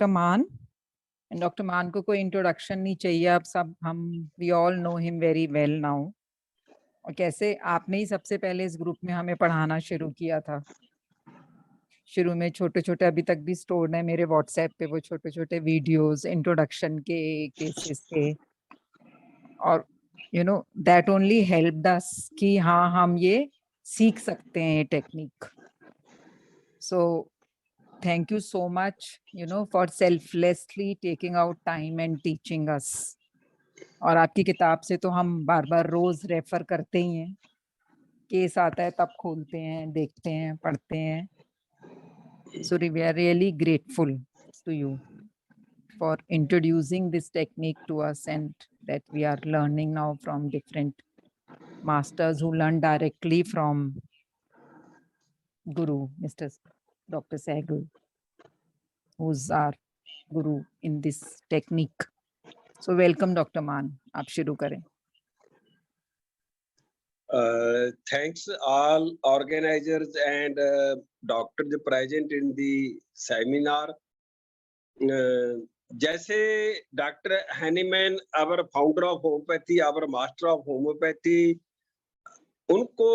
Doctor मान। Doctor मान को कोई इंट्रोडक्शन नहीं चाहिए, आप सब we all know him very well now. और कैसे आपने ही सबसे पहले इस ग्रुप में हमें पढ़ाना शुरू किया था। शुरू में छोटे छोटे, अभी तक भी स्टोर्ड है मेरे व्हाट्सएप पे वो छोटे छोटे वीडियोस इंट्रोडक्शन के, केसेस के। और you know that only helped अस कि हाँ हम ये सीख सकते हैं ये technique. So thank you so much, for selflessly taking out time and teaching us. और आपकी किताब से तो हम बार बार रोज रेफर करते ही हैं, केस आता है तब खोलते हैं, देखते हैं, पढ़ते हैं। So we are really grateful to you for introducing this technique to us, and that we are learning now from different masters who learn directly from Guru, Mr. Dr. Sehgal, who's our Guru in this technique. So welcome Dr. मान, आप शुरू करें। Thanks all organizers and doctors present in the seminar. जैसे doctor Hahnemann, our founder of homeopathy, our master of homeopathy, उनको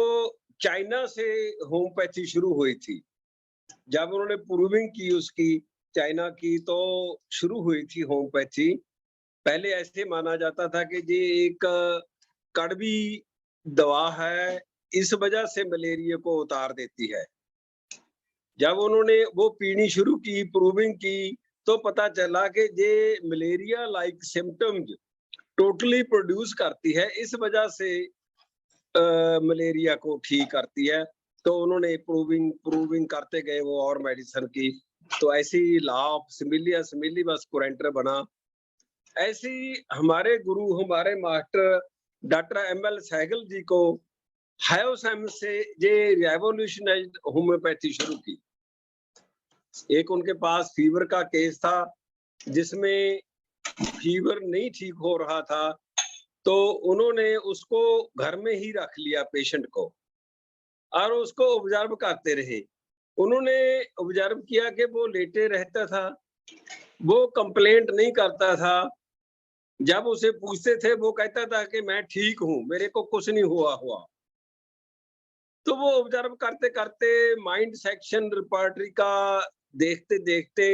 China से homeopathy शुरू हुई थी। जब उन्होंने प्रूविंग की उसकी चाइना की, तो शुरू हुई थी होम्योपैथी। पहले ऐसे माना जाता था कि ये एक कड़वी दवा है, इस वजह से मलेरिया को उतार देती है। जब उन्होंने वो पीनी शुरू की, प्रूविंग की, तो पता चला कि ये malaria like symptoms totally produce करती है, इस वजह से मलेरिया को ठीक करती है। तो उन्होंने प्रूविंग करते गए वो और मेडिसिन की। तो ऐसी लॉ ऑफ सिमिलियस कुरेंटर बना। ऐसे हमारे गुरु, हमारे मास्टर डॉक्टर ML सहगल जी को हायोसैम से ये रेवोल्यूशनाइज्ड होम्योपैथी शुरू की। एक उनके पास फीवर का केस था, जिसमें फीवर नहीं ठीक हो रहा था, तो उन्होंने उसको घर में ही रख लिया पेशेंट को, और उसको ऑब्जर्व करते रहे। उन्होंने ऑब्जर्व किया कि वो लेटे रहता था, वो कंप्लेंट नहीं करता था। जब उसे पूछते थे वो कहता था कि मैं ठीक हूं, मेरे को कुछ नहीं हुआ। तो वो ऑब्जर्व करते करते माइंड सेक्शन रिपर्टरी का देखते देखते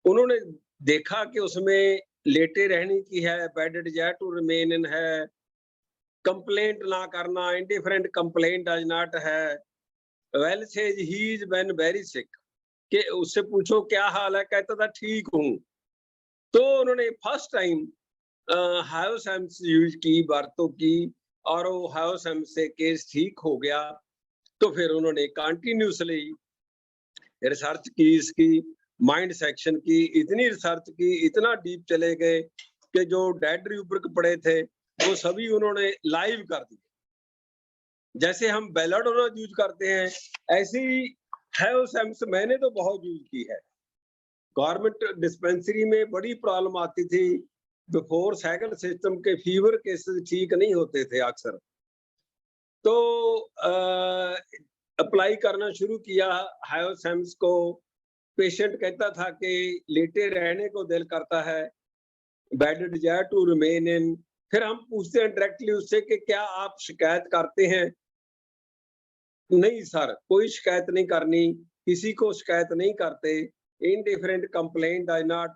उन्होंने देखा कि उसमें लेटे रहने की है, bed desire to remain in है, कंप्लेंट ना करना, इंडिफरेंट कंप्लेंट डज नॉट है, well says he is when very sick, कि उससे पूछो क्या हाल है, कहता था ठीक हूं। तो उन्होंने फर्स्ट टाइम हायोसैम्स यूज की, बातों की, और वो हायोसैम से केस ठीक हो गया। तो फिर उन्होंने कंटिन्यूसली रिसर्च की, इसकी माइंड सेक्शन की, इतनी रिसर्च की, इतना डीप चले गए कि जो डेड रूब्रिक पड़े थे वो सभी उन्होंने लाइव कर दिए। जैसे हम बेलाडोना यूज करते हैं, ऐसी हायोसैम्स मैंने तो बहुत यूज की है। गवर्नमेंट डिस्पेंसरी में बड़ी प्रॉब्लम आती थी, बिफोर सहगल सिस्टम के फीवर केसेस ठीक नहीं होते थे अक्सर। तो अप्लाई करना शुरू किया हायोसैम्स को। पेशेंट कहता था कि लेटे रहने को दिल करता है, bed desire to remain in. फिर हम पूछते हैं डायरेक्टली उससे कि क्या आप शिकायत करते हैं? नहीं सर, कोई शिकायत नहीं करनी, किसी को शिकायत नहीं करते, इनडिफरेंट कंप्लेंट आई नॉट।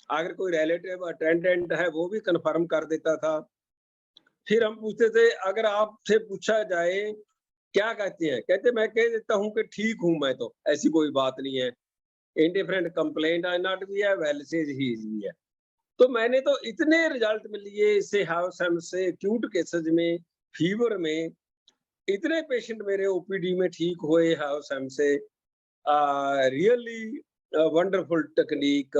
अगर कोई रिलेटिव अटेंडेंट है वो भी कंफर्म कर देता था। फिर हम पूछते थे, अगर आपसे पूछा जाए क्या कहते हैं, कहते मैं कह देता हूँ कि ठीक हूं मैं, तो ऐसी कोई बात नहीं है। इनडिफरेंट कंप्लेंट आई नॉट भी है, वेल सेज ही भी है। तो मैंने तो इतने रिजल्ट मिल लिए इससे, हायोसैम से एक्यूट केसेस में, फीवर में, इतने पेशेंट मेरे ओपीडी में ठीक हुए हायोसैम से। Really wonderful technique,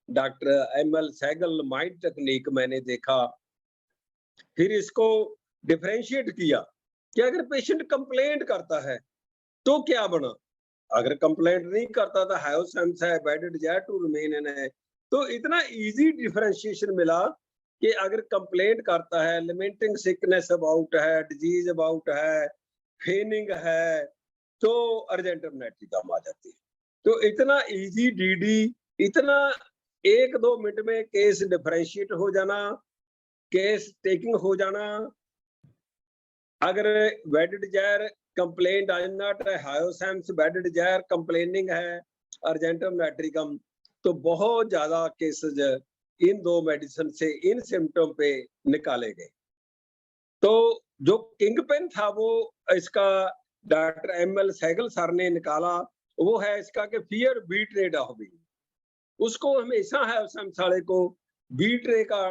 doctor ML Sehgal mind technique मैंने देखा। फिर इसको डिफरेंशिएट किया कि अगर पेशेंट कंप्लेंट करता है तो क्या बना, अगर कंप्लेंट नहीं करता था, हायोसैम्स है, bed desire to remain in है, तो इतना इजी डिफरेंशिएशन मिला कि अगर कंप्लेंट करता है, लिमिटिंग सिकनेस अबाउट है, डिजीज अबाउट है, फेनिंग है, तो अर्जेंट इम्यूनिटी काम आ जाती है। तो इतना इजी डीडी, इतना 1-2 मिनट में केस डिफरेंशिएट हो जाना, केस टेकिंग हो जाना। अगर bed desire complaint I am not hyoscyamus bed desire complaining है अर्जेंटम लैट्रिकम, तो बहुत ज्यादा केसेस इन 2 मेडिसिन से इन सिम्टम पे निकाले गए। तो जो किंग पेन था वो इसका डॉक्टर एमएल सहगल सर ने निकाला, वो है इसका कि fear beat rate of be. उसको हमेशा है उस साले को बीट रे का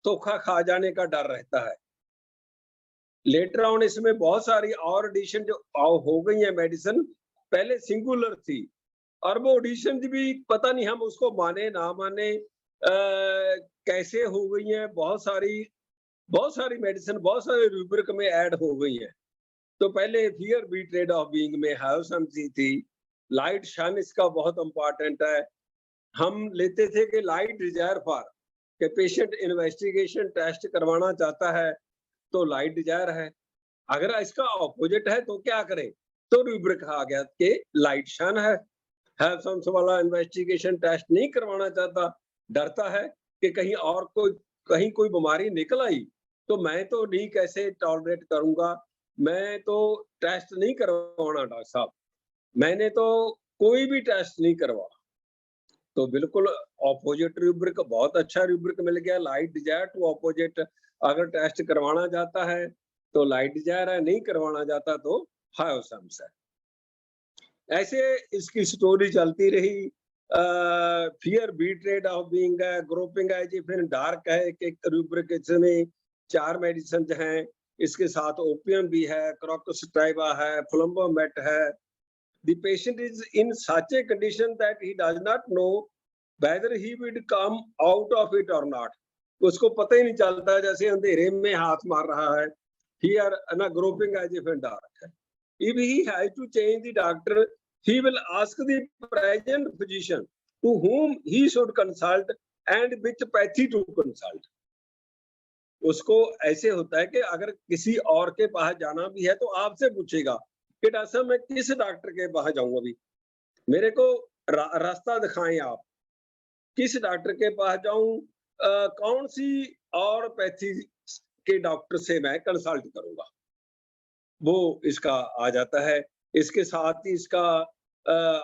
धोखा खा जाने का डर रहता है। लेटर ऑन इसमें बहुत सारी और एडिशन जो हो गई है मेडिसिन, पहले सिंगुलर थी और वो एडिशन भी पता नहीं हम उसको माने ना माने कैसे हो गई है। बहुत सारी मेडिसिन बहुत सारे रूब्रिक में ऐड हो गई है। तो पहले fear be trade of being में हायोसैम्सी थी, लाइट शन इसका बहुत इंपॉर्टेंट है। हम लेते थे कि लाइट डिजायर फॉर के पेशेंट इन्वेस्टिगेशन टेस्ट करवाना चाहता है तो लाइट डिजायर है। अगर इसका ऑपोजिट है तो क्या करें, तो रूब्रिक आ गया कि लाइट शन है। हैवसम्स वाला इन्वेस्टिगेशन टेस्ट नहीं करवाना चाहता, डरता है कि कहीं कोई बीमारी निकल आई तो मैं तो नहीं कैसे टॉलरेट करूंगा, मैं तो टेस्ट नहीं करवाना डॉक्टर साहब, मैंने तो कोई भी टेस्ट नहीं करवा। तो बिल्कुल ऑपोजिट रूब्रिक, बहुत अच्छा रूब्रिक मिल गया, लाइट डिजायर टू ऑपोजिट। अगर टेस्ट करवाना जाता है तो लाइट डिजायर है, नहीं करवाना जाता तो हायोसैम्स है। ऐसे इसकी स्टोरी चलती रही। Fear beat rate of being है, ग्रुपिंग है जी, फिर डार्क है, एक रूब्रिक इसमें 4 मेडिसिन हैं, इसके साथ ओपियम भी है, क्रॉकोस्ट्राइबा है, फ्लम्बोमेट है। The patient is in such a condition that he does not know whether he will come out of it or not. उसको पता ही नहीं चलता, जैसे अंधेरे में हाथ मार रहा है। Here ना groping as if in dark. If he has to change the doctor, he will ask the present physician to whom he should consult and which pathy to consult. उसको ऐसे होता है कि अगर किसी और के पास जाना भी है तो आपसे पूछेगा कि डॉक्टर साहब मैं किस डॉक्टर के पास जाऊं, अभी मेरे को रास्ता दिखाएं आप, किस डॉक्टर के पास जाऊं, कौन सी और पैथी के डॉक्टर से मैं कंसल्ट करूंगा, वो इसका आ जाता है। इसके साथ ही इसका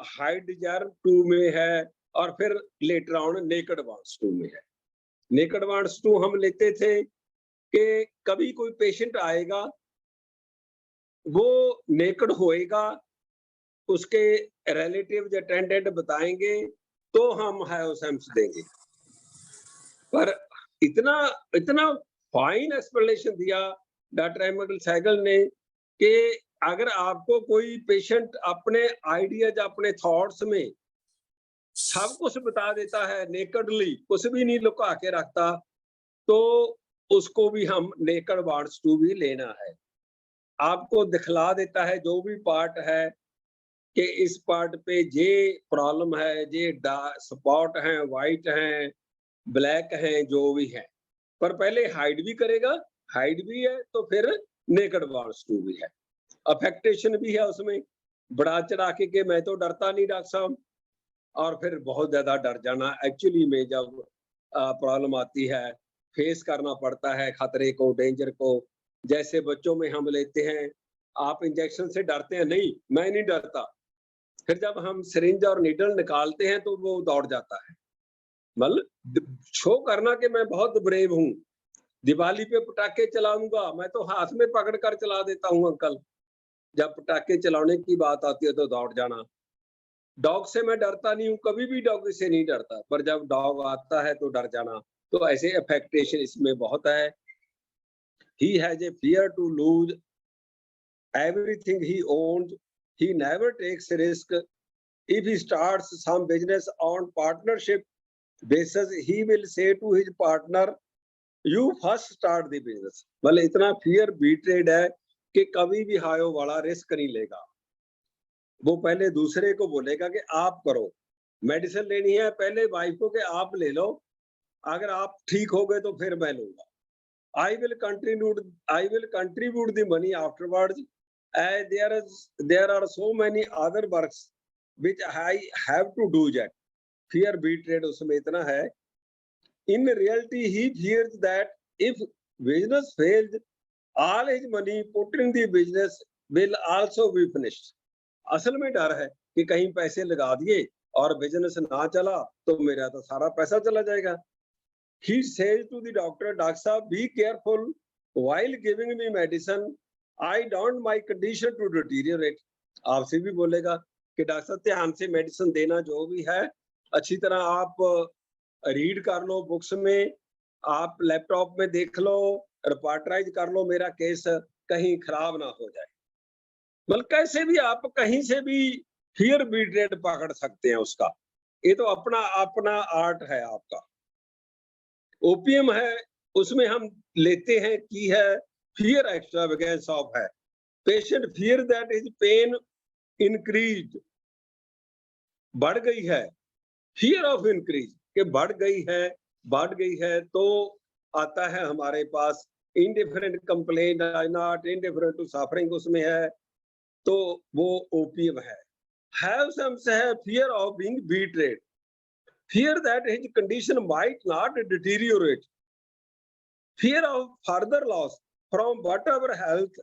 हाइड डिजायर 2 में है और फिर लेटर ऑन नेकेड वांट्स 2 में है। नेकेड वांट्स 2 हम लेते थे कि कभी कोई पेशेंट आएगा, वो नेकेड होएगा, उसके रिलेटिव अटेंडेंट बताएंगे तो हम हायोसैम्स देंगे। पर इतना फाइन एक्सप्लेनेशन दिया डॉक्टर एमएल सहगल ने कि अगर आपको कोई पेशेंट अपने आइडियाज, अपने थॉट्स में सब कुछ बता देता है नेकेडली, कुछ भी नहीं लुका के रखता, तो उसको भी हम नेकेड वांट्स टू भी लेना है। आपको दिखला देता है जो भी पार्ट है कि इस पार्ट पे ये प्रॉब्लम है, ये स्पॉट हैं, वाइट हैं, ब्लैक हैं, जो भी है, पर पहले हाइड भी करेगा, हाइड भी है तो फिर नेकेड वांट्स टू भी है, अफेक्टेशन भी है उसमें, बढ़ा चढ़ा के मैं तो डरता नहीं डॉक्टर साहब, और फिर बहुत ज्यादा डर जाना। एक्चुअली में जब प्रॉब्लम आती है, फेस करना पड़ता है खतरे को, डेंजर को। जैसे बच्चों में हम लेते हैं, आप इंजेक्शन से डरते हैं, नहीं मैं नहीं डरता, फिर जब हम सिरिंज और नीडल निकालते हैं तो वो दौड़ जाता है। मतलब शो करना कि मैं बहुत ब्रेव हूँ, दिवाली पे पटाखे चलाऊंगा, मैं तो हाथ में पकड़ कर चला देता हूँ अंकल, जब पटाखे चलाने की बात आती है तो दौड़ जाना। डॉग से मैं डरता नहीं हूँ, कभी भी डॉग से नहीं डरता, पर जब डॉग आता है तो डर जाना। तो ऐसे अफेक्टेशन इसमें बहुत है। He has a fear to lose everything he owns. He never takes risk. If he starts some business on partnership basis, he will say to his partner, "You first start the business." मतलब इतना fear betrayed है कि कभी भी हायो वाला risk नहीं लेगा। वो पहले दूसरे को बोलेगा कि आप करो, मेडिसिन लेनी है पहले वाइफ को कि आप ले लो, अगर आप ठीक हो गए तो फिर मैं लूंगा। I will contribute the money afterwards, as there are so many other works which I have to do yet. fear betrayed उसमें इतना है, in reality he fears that if business fails, all his money put in the business will also be finished. असल में डर है कि कहीं पैसे लगा दिए और बिजनेस ना चला तो मेरा तो सारा पैसा चला जाएगा. He says to the doctor, "Doctor साहब, be careful while giving me medicine. I don't my condition to deteriorate." आपसे भी बोलेगा कि डॉक्टर साहब ध्यान से मेडिसिन देना, जो भी है अच्छी तरह आप रीड कर लो बुक्स में, आप लैपटॉप में देख लो, रिपोर्टराइज कर लो, मेरा केस कहीं खराब ना हो जाए. मतलब कैसे भी आप कहीं से भी फियर बीट्रेड पकड़ सकते हैं उसका. ये तो अपना अपना आर्ट है आपका. ओपीएम है, उसमें हम लेते हैं की है फियर एक्स्ट्रावेगेंस ऑफ है. Patient fear that is pain increase, बढ़ गई है. फियर ऑफ इंक्रीज के बढ़ गई है तो आता है हमारे पास indifferent complaint, not indifferent to suffering, उसमें है तो वो ओपीएम है. हैव सम से है fear of being betrayed, fear that his condition might not deteriorate, fear of further loss from whatever health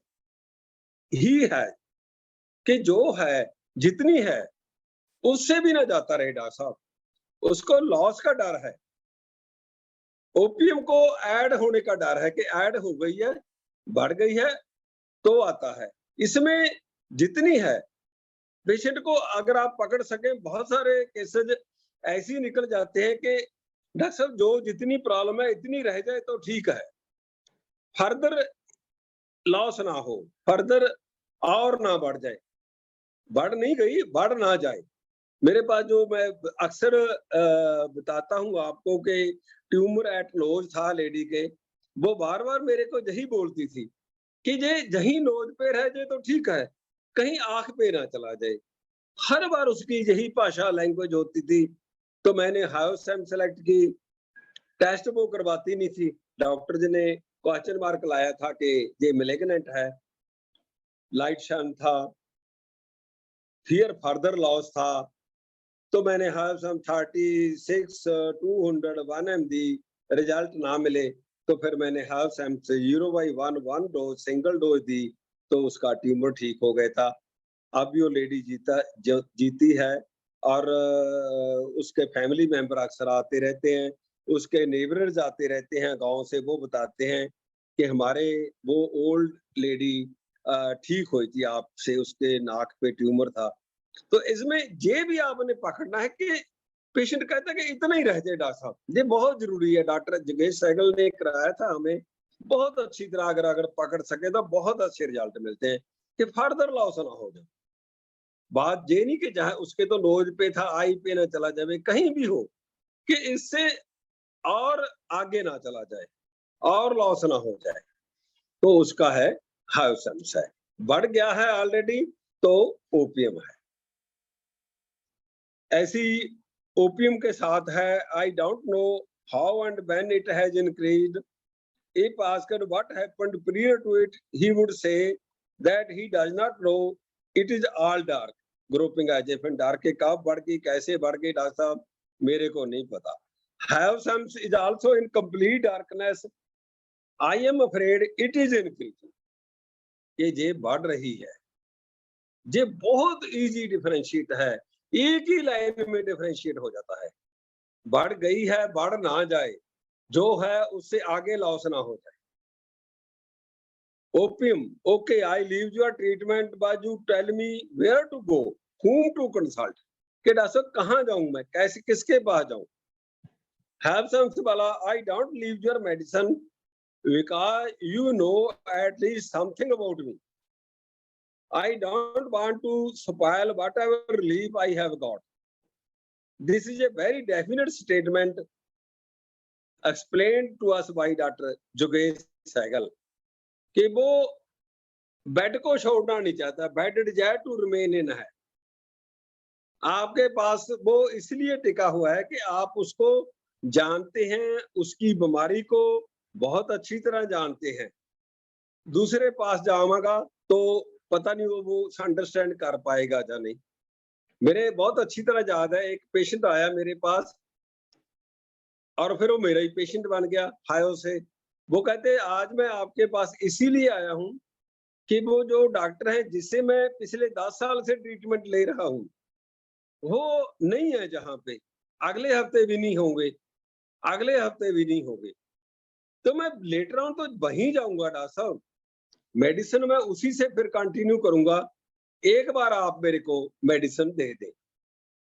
he has, कि जो है जितनी है उससे भी ना जाता रहे डॉक्टर साहब, उसको लॉस का डर है. ओपीएम को ऐड होने का डर है कि ऐड हो गई है, बढ़ गई है तो आता है. इसमें जितनी है पेशेंट को अगर आप पकड़ सके, बहुत सारे केसेज ऐसे निकल जाते हैं कि डॉक्टर साहब जो जितनी प्रॉब्लम है इतनी रह जाए तो ठीक है, फर्दर लॉस ना हो, फर्दर और ना बढ़ जाए. बढ़ नहीं गई, बढ़ ना जाए. मेरे पास जो मैं अक्सर बताता हूँ आपको कि ट्यूमर एट नोज था लेडी के, वो बार बार मेरे को यही बोलती थी कि ये यही नोज पे रह जाए तो ठीक है, कहीं आंख पे ना चला जाए. हर बार उसकी यही भाषा लैंग्वेज होती थी. तो मैंने हायोसैम सेलेक्ट की टेस्ट वो करवाती नहीं थी. डॉक्टर जी ने क्वेश्चन मार्क लाया था कि ये मैलिग्नेंट है, लाइट शन था, फियर फर्दर लॉस था. तो मैंने हायोसैम 36 200 1 mg रिजल्ट ना मिले तो फिर मैंने हायोसैम से 0/1 डोज सिंगल डोज दी तो उसका ट्यूमर ठीक हो गया था. अब वो लेडी जीती है और उसके फैमिली मेंबर अक्सर आते रहते हैं, उसके नेबरर्स आते रहते हैं गांव से, वो बताते हैं कि हमारे वो ओल्ड लेडी ठीक हुई थी आपसे, उसके नाक पे ट्यूमर था. तो इसमें ये भी आपने पकड़ना है कि पेशेंट कहता है कि इतना ही रह जाए डॉक्टर साहब, ये बहुत जरूरी है. डॉक्टर जगेश सहगल ने कराया था हमें, बहुत अच्छी तरह अगर पकड़ सके तो बहुत अच्छे रिजल्ट मिलते हैं कि फर्दर लॉस ना हो जाए. बात ये नहीं कि चाहे उसके तो नोज पे था, आई पे ना चला जाए, कहीं भी हो कि इससे और आगे ना चला जाए और लॉस ना हो जाए, तो उसका है हायोसैम्स है. बढ़ गया है ऑलरेडी तो ओपीएम है. ऐसी ओपीएम के साथ है I don't know how and when it has increased. If asked what happened prior to it, he would say that he does not know. It is all dark. Grouping as if in dark के कब बढ़ गई, कैसे बढ़ गई doctor साहब, मेरे को नहीं पता. Have some is also in complete darkness. I am afraid it is increasing. ये बढ़ रही है. ये बहुत इजी डिफरेंशिएट है, एक ही लाइन में डिफरेंशिएट हो जाता है. बढ़ गई है, बढ़ ना जाए, जो है उससे आगे लॉस ना हो जाए. OPM, okay I leave your treatment but you tell me where to go, whom to consult, कि डॉक्टर साहब कहाँ जाऊं मैं, कैसे किसके पास जाऊं. हैव सम वाला I don't leave your medicine because you know at least something about me. I don't want to spoil whatever relief I have got. This is a very definite statement explained to us by Dr. Jogesh Sehgal कि वो bed को छोड़ना नहीं चाहता, bed desire to remain in है. आपके पास वो इसलिए टिका हुआ है कि आप उसको जानते हैं, उसकी बीमारी को बहुत अच्छी तरह जानते हैं. दूसरे पास जाऊंगा तो पता नहीं वो अंडरस्टैंड कर पाएगा या नहीं. मेरे बहुत अच्छी तरह याद है, एक पेशेंट आया मेरे पास और फिर वो मेरा ही पेशेंट बन गया हायो से। वो कहते आज मैं आपके पास इसीलिए आया हूँ कि वो जो डॉक्टर है जिससे मैं पिछले 10 साल से ट्रीटमेंट ले रहा हूँ, वो नहीं है जहाँ पे, अगले हफ्ते भी नहीं होंगे, अगले हफ्ते भी नहीं होंगे। तो मैं लेटर ऑन तो वहीं जाऊँगा डॉक्टर साहब, मेडिसिन मैं उसी से फिर कंटिन्यू करूँगा, एक बार आप मेरे को मेडिसिन दे दें।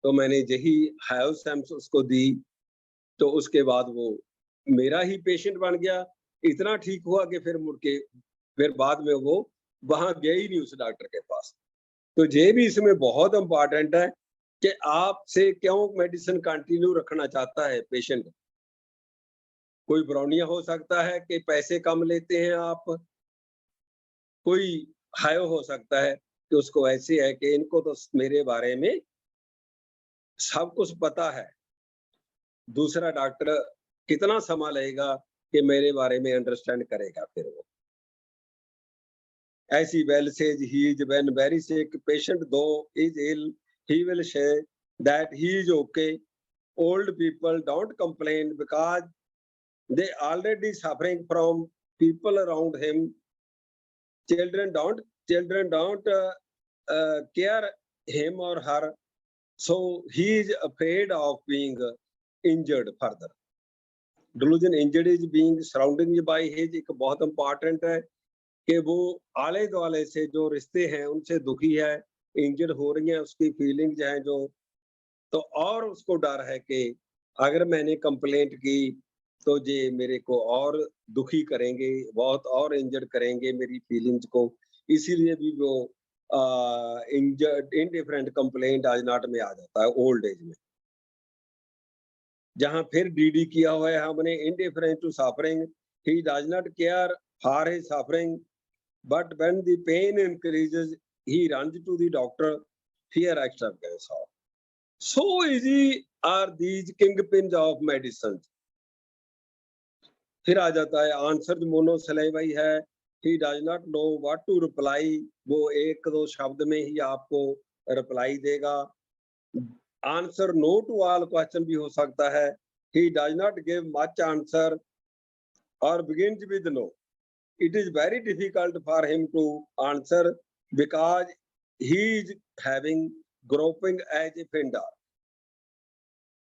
तो मैंने यही हायोसैम्स उसको दी, तो उसके बाद वो मेरा ही पेशेंट बन गया। इतना ठीक हुआ कि फिर मुड़ के फिर बाद में वो वहाँ गया ही नहीं उस डॉक्टर के पास। तो ये भी इसमें बहुत इम्पोर्टेंट है कि आपसे क्यों मेडिसिन कंटिन्यू रखना चाहता है पेशेंट। कोई ब्राउनिया हो सकता है कि पैसे कम लेते हैं आप, कोई हायो हो सकता है कि उसको ऐसे है कि इनको तो मेरे बारे में सब कुछ पता है। दूसरा डॉक्टर कितना समय लगेगा कि मेरे बारे में अंडरस्टैंड करेगा फिर वो। As he well says, he is when very sick, patient though is ill, he will say that he is okay. Old people don't complain because they already suffering from people around him. Children don't care him or her, so he is afraid of being injured further. Delusion injured is being surrounded by his एक बहुत important है कि वो आले दुआले से जो रिश्ते हैं उनसे दुखी है, इंजर्ड हो रही हैं, उसकी फीलिंग्स हैं जो, तो और उसको डर है कि अगर मैंने कंप्लेंट की तो ये मेरे को और दुखी करेंगे, बहुत और इंजर्ड करेंगे मेरी फीलिंग्स को। इसीलिए भी वो इंजर्ड इंडिफरेंट कंप्लेंट आज नॉट में आ जाता है ओल्ड एज में। जहाँ फिर डीडी किया हुआ है हमने indifferent to suffering, he does not care for his suffering, but when the pain increases, he runs to the doctor, fear extravagance of. So easy are these kingpins of medicines. फिर आ जाता है answer monosyllable है, he does not know what to reply, वो एक दो शब्द में ही आपको रिप्लाई देगा। Answer no to all question भी हो सकता है, he does not give much answer or begins with no. It is very difficult for him to answer because he is having groping as a offender.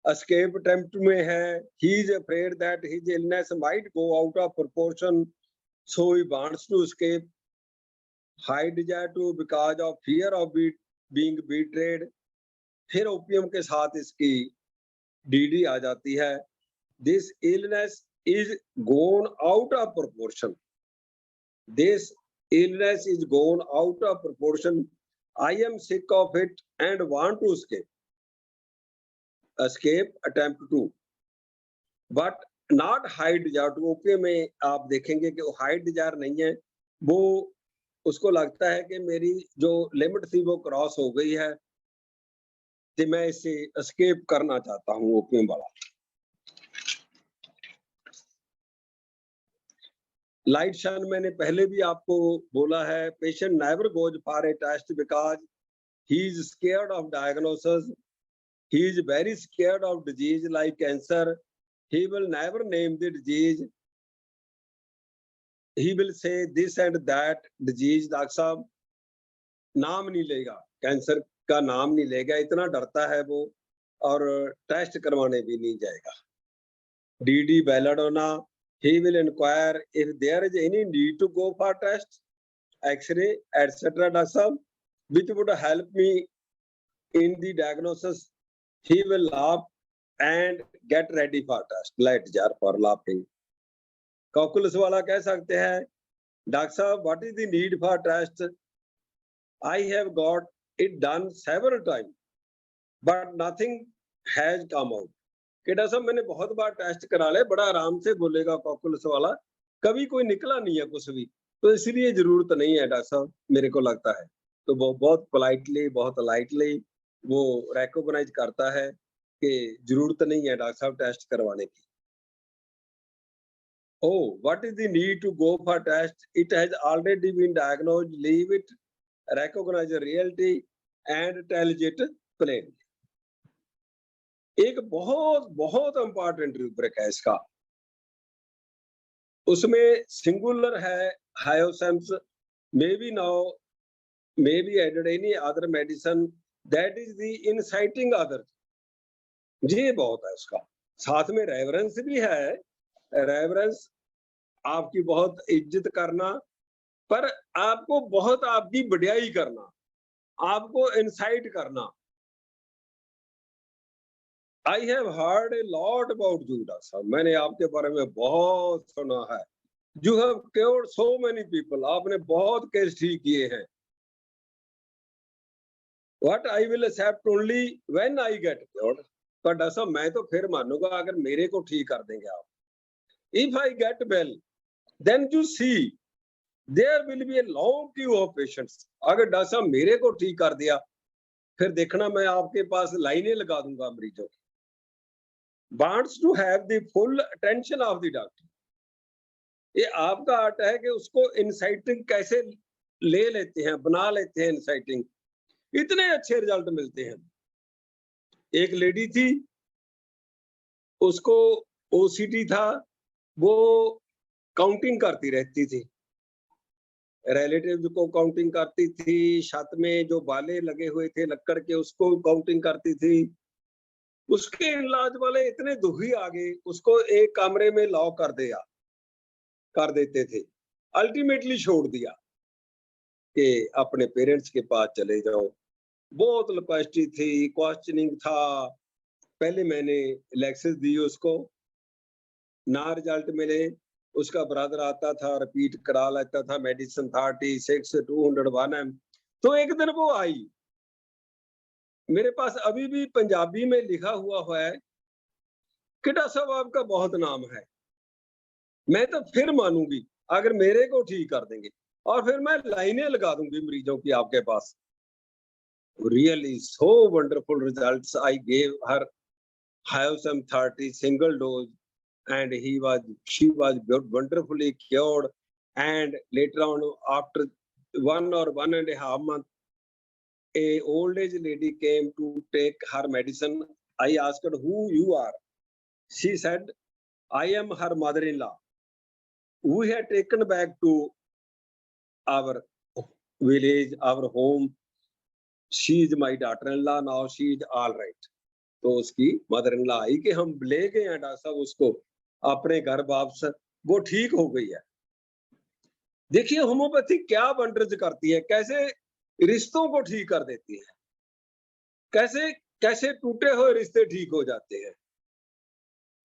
Escape attempt में है, he is afraid that his illness might go out of proportion, so he wants to escape. High desire to because of fear of being betrayed. फिर opium के साथ इसकी DD आ जाती है। This illness is gone out of proportion. This illness is gone out of proportion. I am sick of it and want to escape. Escape attempt to, but not hide desire. तो opium में आप देखेंगे कि वो hide Dzire नहीं है, वो उसको लगता है कि मेरी जो लिमिट थी वो क्रॉस हो गई है, कि मैं इससे एस्केप करना चाहता हूँ ओपियम वाला। लाइट शन मैंने पहले भी आपको बोला है, patient never goes for a test because he is scared of diagnosis, he is very scared of disease like cancer, he will never name the disease, he will say this and that disease. Doctor साहब नाम नहीं लेगा, cancer का नाम नहीं लेगा, इतना डरता है वो, और टेस्ट करवाने भी नहीं जाएगा। DD belladonna, he will inquire if there is any need to go for test, x-ray, etc. which would help me in the diagnosis. He will laugh and get ready for test. Light jar for laughing. Calculus वाला कह सकते हैं, doctor साहब what is the need for test? I have got it done several times, but nothing has come out. कि doctor साहब मैंने बहुत बार test करा ले, बड़ा आराम से बोलेगा कॉकुलस वाला, कभी कोई निकला नहीं है कुछ भी, तो इसलिए जरूरत नहीं है डॉक्टर साहब मेरे को लगता है। तो वो बहुत पोलाइटली, बहुत लाइटली वो रिकॉग्नाइज करता है कि जरूरत नहीं है डॉक्टर साहब टेस्ट करवाने की। Oh, what is the need to go for test? It has already been diagnosed. Leave it, recognize the reality and tell it plain. एक बहुत बहुत इंपॉर्टेंट रूब्रिक है इसका, उसमें सिंगुलर है hyoscyamus, may be now may be added any other medicine, that is the inciting other। ये बहुत है उसका, साथ में रेवरेंस भी है, रेवरेंस आपकी बहुत इज्जत करना, पर आपको बहुत आपकी बढ़ियाई करना, आपको इंसाइट करना। I have heard a lot about you doctor साहब, मैंने आपके बारे में बहुत सुना है। You have cured so many people, आपने बहुत केस ठीक किए हैं। What I will accept only when I get cured। पर डॉक्टर साहब मैं तो फिर मानूंगा अगर मेरे को ठीक कर देंगे आप। If I get well, then you see there will be a long queue of patients। अगर डॉक्टर साहब मेरे को ठीक कर दिया, फिर देखना मैं आपके पास लाइनें लगा दूंगा मरीजों की। Wants to have the full attention of the doctor। ये आपका आर्ट है कि उसको इंसाइटिंग कैसे ले लेते हैं, बना लेते हैं इंसाइटिंग, इतने अच्छे रिजल्ट मिलते हैं। एक लेडी थी, उसको ओसीडी था, वो काउंटिंग करती रहती थी, रिलेटिव्स को काउंटिंग करती थी, छत में जो बाले लगे हुए थे लक्कड़ के उसको काउंटिंग करती थी। उसके इलाज वाले इतने दुखी आ गए, उसको एक कमरे में लॉक कर देते थे। अल्टीमेटली छोड़ दिया कि अपने पेरेंट्स के पास चले जाओ। बहुत लिक्विडिटी थी, क्वेश्चनिंग था, पहले मैंने इलेक्सेस दी उसको, ना रिजल्ट मिले, उसका ब्रदर आता था, रिपीट करा लेता था मेडिसिन 36 201 एम। तो एक दिन वो आई मेरे पास, अभी भी पंजाबी में लिखा हुआ है कि डॉक्टर साहब आपका बहुत नाम है, मैं तो फिर मानूंगी अगर मेरे को ठीक कर देंगे, और फिर मैं लाइनें लगा दूंगी मरीजों की आपके पास। Really so wonderful results I gave her Hyosem 30 single dose, and she was wonderfully cured। And later on, after 1.5 months, a old age lady came to take her medicine। I asked her, who you are? She said, I am her mother-in-law, we had taken back to our village, our home। She is my daughter-in-law, now she is all right। तो उसकी mother in law I कि हम ले गए हैं doctor साहब उसको अपने घर वापस, वो ठीक हो गई है। देखिए होम्योपैथी क्या वंडर्स करती है, कैसे रिश्तों को ठीक कर देती है, कैसे कैसे टूटे हुए रिश्ते ठीक हो जाते हैं।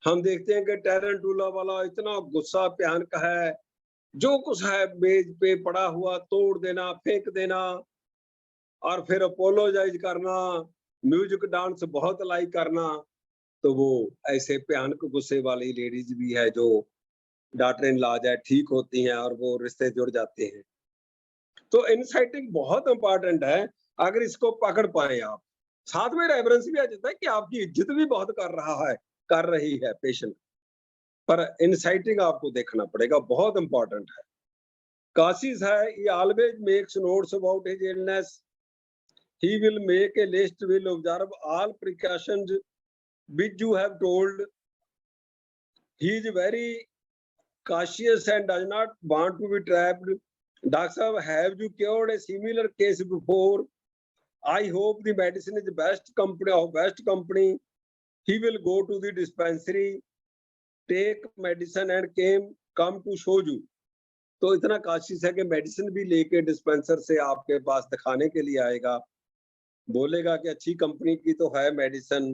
हम देखते हैं कि टैरेंटुला वाला इतना गुस्सा भयानक है, जो कुछ है मेज पे पड़ा हुआ तोड़ देना, फेंक देना, और फिर अपोलोजाइज करना, म्यूजिक डांस बहुत लाइक करना। तो वो ऐसे भयानक गुस्से वाली लेडीज भी है जो डॉक्टर इन लॉ है, ठीक होती हैं और वो रिश्ते जुड़ जाते हैं। तो इनसाइटिंग बहुत इंपॉर्टेंट है, अगर इसको पकड़ पाए आप। साथ में रेफरेंस भी आ जाता है कि आपकी इज्जत भी बहुत कर रही है पेशेंट, पर इनसाइटिंग आपको देखना पड़ेगा, बहुत इंपॉर्टेंट है। कासिस है, he always makes notes about his illness। He will make a list, will observe all precautions which you have told। He is very cautious and does not want to be trapped। Doctor sahab, have you cured a similar case before? I hope the medicine is best company। He will go to the dispensary, take medicine and come to show you। तो इतना काशिश है कि medicine भी लेके dispenser से आपके पास दिखाने के लिए आएगा, बोलेगा कि अच्छी कंपनी की तो है मेडिसिन,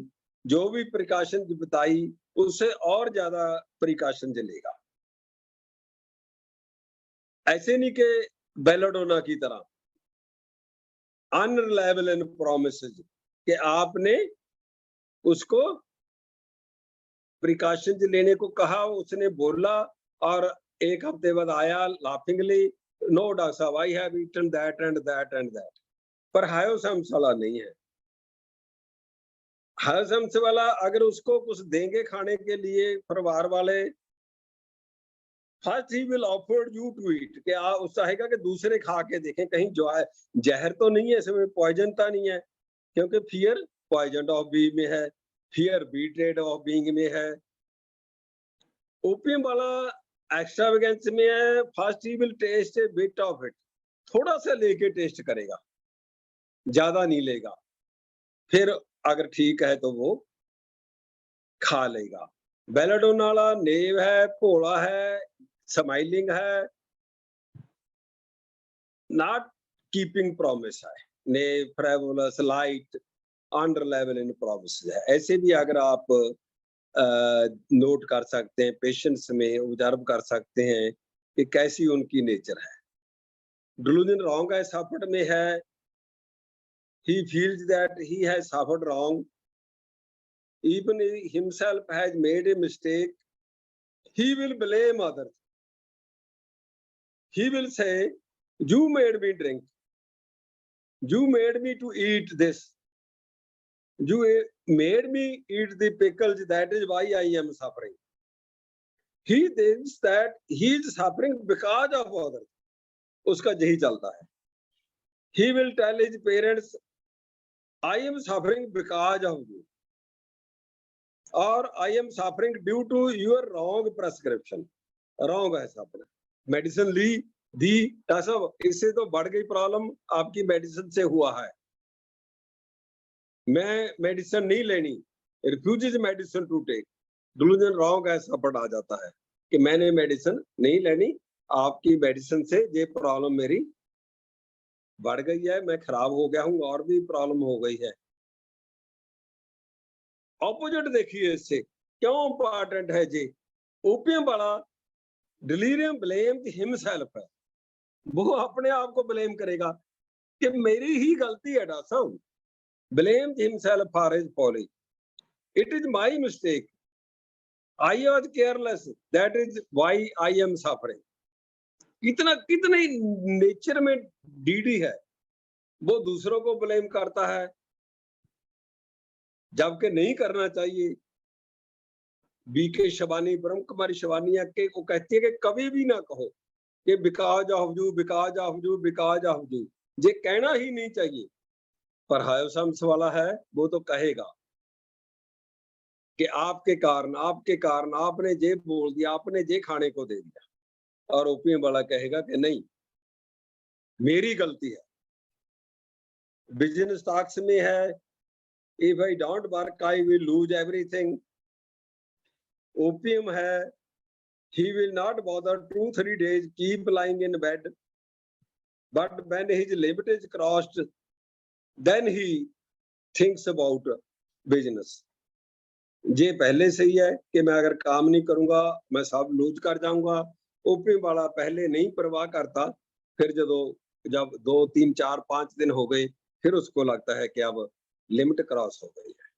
जो भी प्रिकॉशन बताई उससे और ज्यादा प्रिकॉशन लेगा। ऐसे नहीं कि बेलाडोना की तरह अनरिलायबल इन प्रोमिसेस कि आपने उसको प्रिकॉशन लेने को कहा, उसने बोला और एक हफ्ते बाद आया लाफिंगली, नो डॉक्टर साहब I have eaten that and that and that. पर हायोसेम्स वाला नहीं है। हायोसेम्स वाला अगर उसको कुछ देंगे खाने के लिए परिवार वाले, first he will offer you to eat, कि आप चाहेगा कि दूसरे खा के देखें कहीं जो है जहर तो नहीं है इसमें, पॉइजन तो नहीं है, क्योंकि फियर पॉइजन ऑफ बी में है, फियर बीट्रेड ऑफ बीइंग में है। ओपियम वाला एक्स्ट्रावेगेंस में है, first he will taste a bit of it, थोड़ा सा लेके टेस्ट करेगा, ज्यादा नहीं लेगा, फिर अगर ठीक है तो वो खा लेगा। बेलाडोना वाला नेव है, भोला है, स्माइलिंग है, नॉट कीपिंग प्रॉमिस है, नेव फ्रेवुलस लाइट अनरिलायबल इन प्रॉमिस है। ऐसे भी अगर आप नोट कर सकते हैं, पेशेंट्स में ऑब्जर्व कर सकते हैं कि कैसी उनकी नेचर है। डिलूजन रॉन्ग है, सफर्ड में है, he feels that he has suffered wrong, even he himself has made a mistake, he will blame others, he will say, you made me drink, you made me to eat this, you made me eat the pickles, that is why I am suffering. He thinks that he is suffering because of others, uska यही चलता है। He will tell his parents, I am suffering because of you, or I am suffering due to your wrong prescription. Wrong है सफर, medicine दी सब, इससे तो बढ़ गई problem, आपकी मेडिसिन से हुआ है, मैं मेडिसिन नहीं लेनी, refuses medicine to take. Delusion wrong है, सफर आ जाता है कि मैंने मेडिसिन नहीं लेनी, आपकी मेडिसिन से ये प्रॉब्लम मेरी बढ़ गई है, मैं खराब हो गया हूं, और भी प्रॉब्लम हो गई है। ऑपोजिट देखिए इससे, क्यों इंपॉर्टेंट है जी। ओपियम वाला डिलीरियम ब्लेम हिमसेल्फ है, वो अपने आप को ब्लेम करेगा कि मेरी ही गलती है डॉक्टर साहब, blame himself for his folly, it is my mistake, I was careless, that is why I am suffering. इतना कितने नेचर में डीडी है, वो दूसरों को ब्लेम करता है जबकि नहीं करना चाहिए। बीके शिवानी, ब्रह्म कुमारी शिवानी के को कहती है कि कभी भी ना कहो कि because of you, because of you, because of you, ये कहना ही नहीं चाहिए। पर हायोसम्स वाला है, वो तो कहेगा कि आपके कारण आपने ये बोल दिया, आपने ये खाने को दे दिया, और ओपियम वाला कहेगा कि नहीं, मेरी गलती है। बिजनेस टॉक्स में है, if I don't work I will lose everything. Opium है, he will not bother 2-3 days, keep lying in bed, but when his limit is crossed, then he thinks about business. ये पहले से ही है कि मैं अगर काम नहीं करूंगा मैं सब लूज कर जाऊंगा। ओपियम वाला पहले नहीं परवाह करता, फिर जब 2, 3, 4, 5 दिन हो गए, फिर उसको लगता है कि अब लिमिट क्रॉस हो गई है।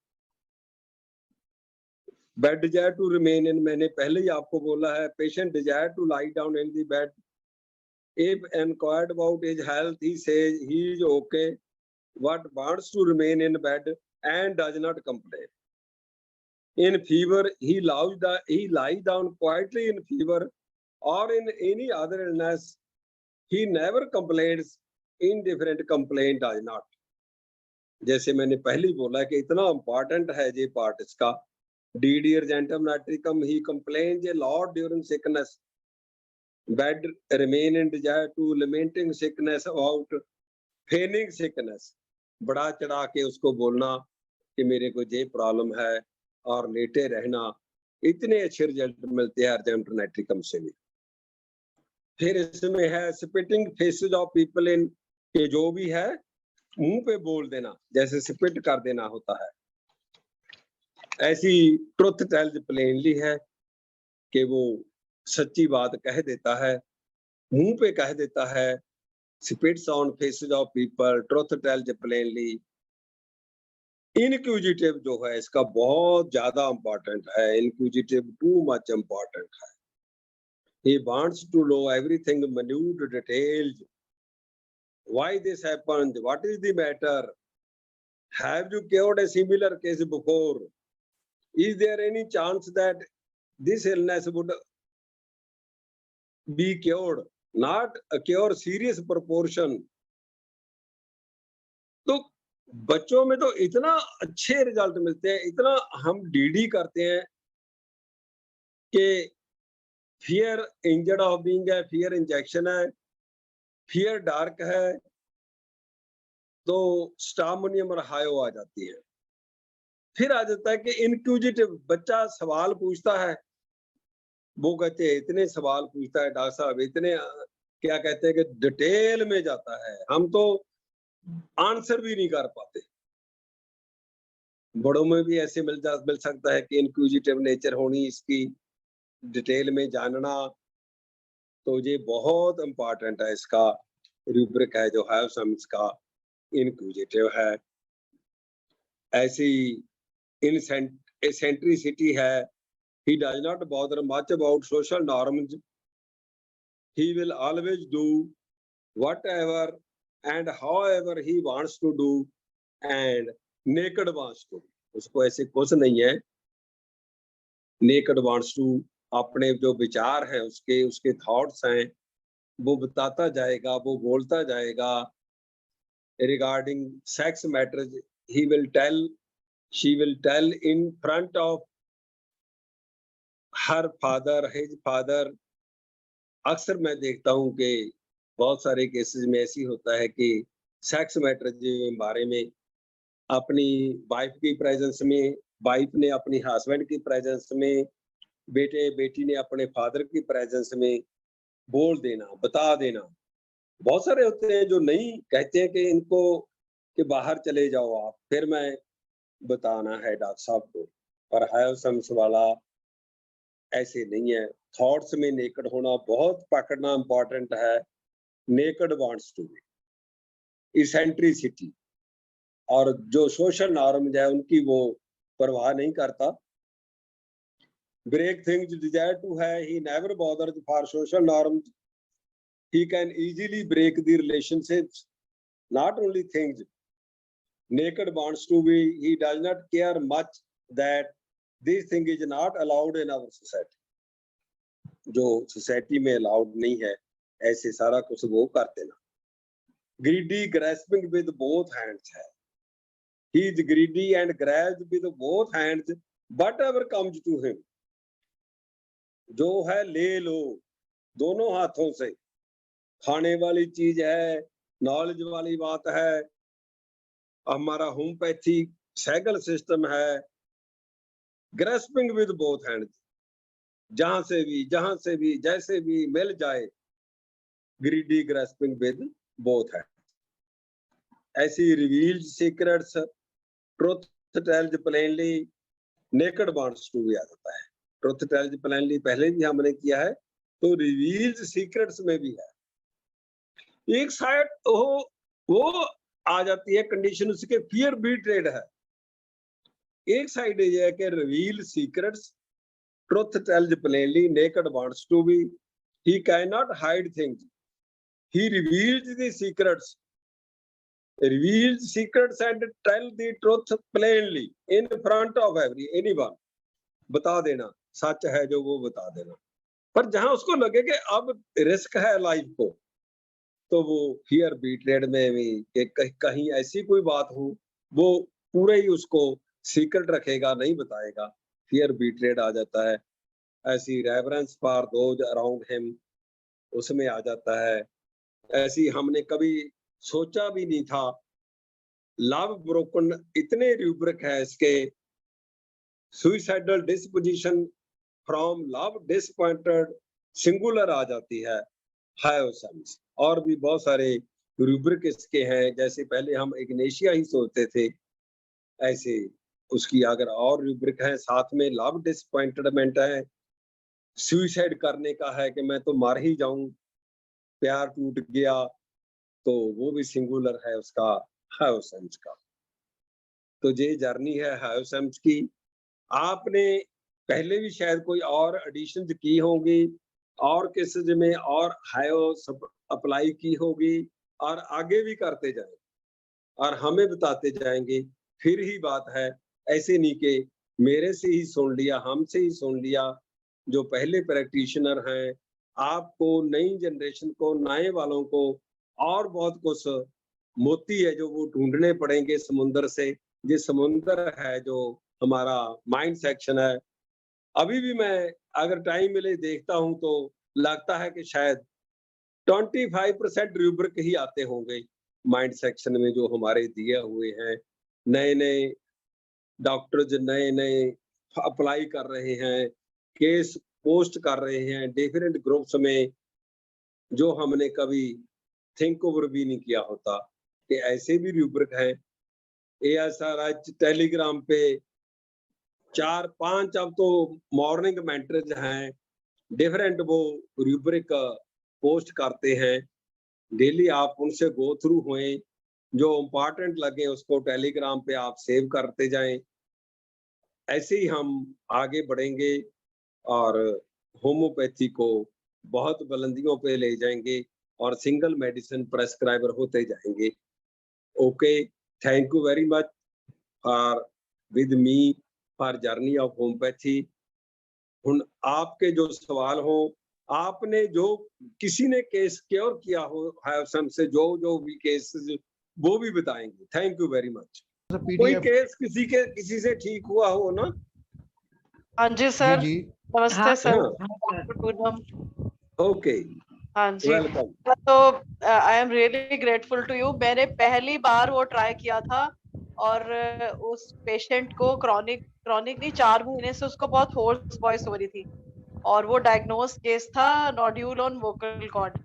Bed desire to remain in, मैंने पहले ही आपको बोला है, patient desire to lie down in the bed, if inquired about his health he says he is okay, but wants to remain in bed and does not complain. In fever he lies down quietly in fever or in any other illness, he never complains, indifferent complaint does not. जैसे मैंने पहले ही बोला कि इतना important है ये part इसका, DD argentum natricum, he complains a lot during sickness, bed remain in desire to lamenting sickness, about feigning sickness, बड़ा चढ़ा के उसको बोलना कि मेरे को ये प्रॉब्लम है और लेटे रहना। इतने अच्छे रिजल्ट मिलते हैं argentum natricum से भी। फिर इसमें है spitting faces of people in, के जो भी है मुंह पे बोल देना, जैसे स्पिट कर देना होता है, ऐसी ट्रुथ टेल्स प्लेनली है कि वो सच्ची बात कह देता है, मुंह पे कह देता है। Spits on faces of people, truth tells plainly. Inquisitive जो है इसका बहुत ज्यादा इंपॉर्टेंट है, इनक्यूजिटिव टू मच इंपॉर्टेंट है। He wants to know everything, minute details. Why this happened? What is the matter? Have you cured a similar case before? Is there any chance that this illness would be cured? Not a cure serious proportion. तो बच्चों में तो इतना अच्छे result मिलते हैं, इतना हम डीडी करते हैं कि फियर इंजर्ड ऑफ बीइंग है, फियर इंजेक्शन है, फियर डार्क है, तो स्टामोनियम और हायो आ जाती है। फिर आ जाता है कि इनक्यूजिटिव, बच्चा सवाल पूछता है, वो कहते हैं इतने सवाल पूछता है डॉक्टर साहब, इतने क्या कहते हैं कि डिटेल में जाता है, हम तो आंसर भी नहीं कर पाते। बड़ों में भी ऐसे मिल सकता है कि इनक्यूजिटिव नेचर होनी, इसकी डिटेल में जानना, तो ये बहुत इम्पोर्टेंट है। इसका रूब्रिक है जो है सम्स का, इनक्यूजिटिव है। ऐसी इसेंट्रिसिटी है, he does not bother much about social norms, he will always do whatever and however he wants to do and naked wants to, उसको ऐसे कुछ नहीं है, naked wants to, अपने जो विचार हैं उसके उसके थॉट्स हैं वो बताता जाएगा, वो बोलता जाएगा। Regarding sex matters he will tell, she will tell in front of her father, his father. अक्सर मैं देखता हूँ कि बहुत सारे केसेस में ऐसी होता है कि सेक्स मैटर के बारे में अपनी वाइफ की प्रेजेंस में, वाइफ ने अपनी हस्बैंड की प्रेजेंस में, बेटे बेटी ने अपने फादर की प्रेजेंस में बोल देना, बता देना। बहुत सारे होते हैं जो नहीं कहते हैं कि इनको कि बाहर चले जाओ आप, फिर मैं बताना है डॉक्टर साहब को। पर हायोसम्स वाला ऐसे नहीं है। थॉट्स में नेकड होना, बहुत पकड़ना इंपॉर्टेंट है। Naked wants to be, eccentricity, और जो सोशल नॉर्म्स है उनकी वो परवाह नहीं करता। ब्रेक थिंग्स डिजायर टू है, he never bothers for social norms, he can easily break the relationships, not only things naked wants to be, he does not care much that this thing is not allowed in our society, जो society में allowed नहीं है ऐसे सारा कुछ वो कर देना। greedy grasping with both hands है, he is greedy and grabs with both hands whatever comes to him, जो है ले लो दोनों हाथों से। खाने वाली चीज है, नॉलेज वाली बात है, हमारा होम्योपैथी साइकिल सिस्टम है। ग्रेस्पिंग विद बोथ हैंड्स, जहां से भी जैसे भी मिल जाए, greedy grasping with both hands. ऐसी revealed secrets, truth tells plainly, naked wants to भी आ जाता है। ट्रुथ टेल्स प्लेनली पहले भी हमने किया है, तो रिवील्ड सीक्रेट्स में भी है। एक साइड वो आ जाती है कंडीशन उसके, फियर बीट्रेड है। एक साइड ये है कि reveal secrets, truth tells plainly, naked wants to be, he can not hide things, he reveals the secrets, reveals secrets and tell the truth plainly in front of anyone, बता देना, सच है जो वो बता देना। पर जहां उसको लगे कि अब रिस्क है लाइफ को, तो वो फियर बीट्रेड में भी कि कहीं ऐसी कोई बात हो, वो पूरे ही उसको सीक्रेट रखेगा, नहीं बताएगा, फियर बीट्रेड आ जाता है। ऐसी reverence for those around him, उसमें आ जाता है। ऐसी हमने कभी सोचा भी नहीं था। लव ब्रोकन, इतने रूब्रिक है इसके। Suicidal disposition from love disappointed, singular आ जाती है हायोसम्स। और भी बहुत सारे रूब्रिक इसके हैं, जैसे पहले हम इग्नेशिया ही सोचते थे, ऐसे उसकी अगर और रूब्रिक है। साथ में लव डिसअपॉइंटमेंट है, सुइसाइड करने का है कि मैं तो मर ही जाऊं, प्यार टूट गया, तो वो भी सिंगुलर है उसका, हायोसम्स का। तो ये जर्नी है हायोसम्स की। आपने पहले भी शायद कोई और एडिशन की होगी, और केसेज में और हायो अप्लाई की होगी, और आगे भी करते जाएं और हमें बताते जाएंगे। फिर ही बात है, ऐसे नहीं कि मेरे से ही सुन लिया, हमसे ही सुन लिया। जो पहले प्रैक्टिशनर हैं, आपको, नई जनरेशन को, नए वालों को और बहुत कुछ मोती है जो वो ढूंढने पड़ेंगे समुंदर से। ये समुंदर है जो हमारा माइंड सेक्शन है। अभी भी मैं अगर टाइम मिले देखता हूँ तो लगता है कि शायद 25% रूब्रिक ही आते होंगे माइंड सेक्शन में जो हमारे दिए हुए हैं। नए-नए डॉक्टर्स नए-नए अप्लाई कर रहे हैं, केस पोस्ट कर रहे हैं डिफरेंट ग्रुप्स में, जो हमने कभी थिंक ओवर भी नहीं किया होता कि ऐसे भी रूब्रिक है। एएसआरएच टेलीग्राम पे 4-5 अब तो मॉर्निंग मेंटर्स हैं, डिफरेंट वो रूब्रिक पोस्ट करते हैं। डेली आप उनसे गो थ्रू हुए, जो इम्पोर्टेंट लगे उसको टेलीग्राम पे आप सेव करते जाएं। ऐसे ही हम आगे बढ़ेंगे और होम्योपैथी को बहुत बुलंदियों पे ले जाएंगे और सिंगल मेडिसिन प्रेस्क्राइबर होते जाएंगे। Okay, thank you very much for with me for journey of homeopathy. हुन आपके जो सवाल हो, आपने जो किसी ने केस क्योर किया हो हैवसम से, जो भी केसेस वो भी बताएंगे। Thank you very much. कोई केस किसी से ठीक हुआ हो ना? हाँ जी सर, जी नमस्ते हाँ, सर, हाँ, डॉक्टर पूनम। ओके, हाँ जी, वेलकम। तो I am really grateful to you. मैंने पहली बार वो ट्राई किया था और उस पेशेंट को क्रॉनिक नहीं 4 महीने से उसको बहुत होर्स वॉइस हो रही थी और वो डायग्नोज केस था नोड्यूल ऑन वोकल कॉर्ड